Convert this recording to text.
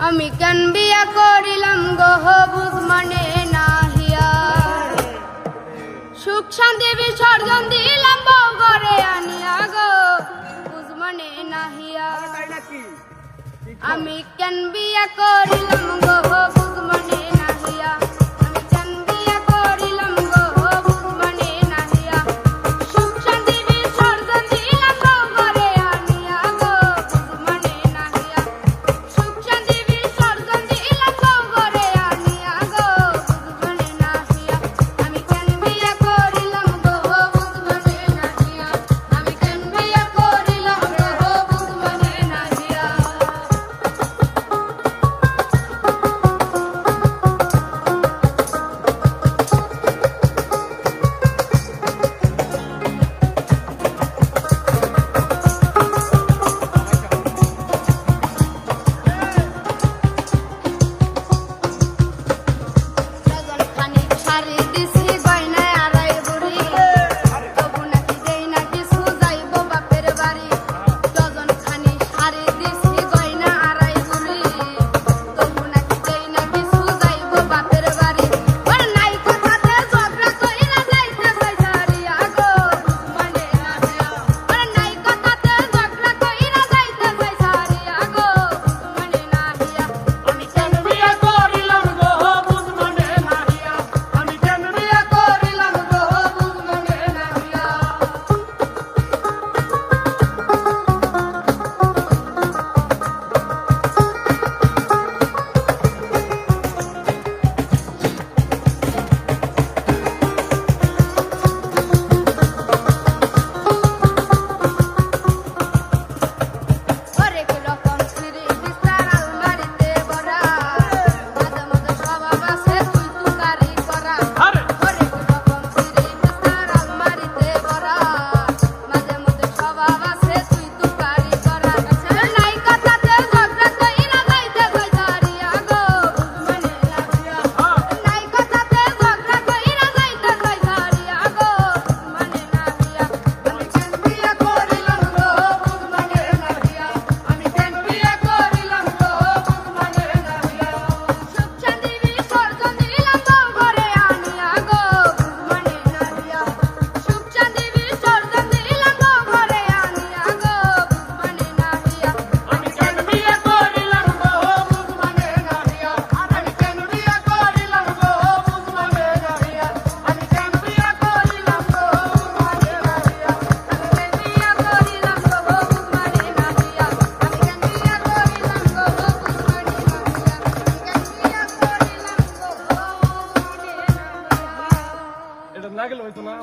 আমি কেন বিয়া করিলাম গো বুঝ মানে নাহিয়া সুখ শান্তি বিসর্জন দিলাম বউ ঘরে আনিয়া গো বুঝ মানে নাহিয়া আমি কেন বিয়া করিলাম গো বুঝ মানে নাহিয়া আমি কেন বিয়া করিলাম গো বুঝ মানে নাহিয়া সুখ শান্তি বিসর্জন দিলাম বউ ঘরে আনিয়া গো বুঝ মানে নাহিয়া সুখ শান্তি বিসর্জন দিলাম বউ ঘরে আনিয়া গো বুঝ মানে নাহিয়া আমি কেন বিয়া করিলাম গো বুঝ মানে নাহিয়া আমি কেন বিয়া করিলাম গো বুঝ মানে নাহিয়া এটা না গেলে হয়তো না।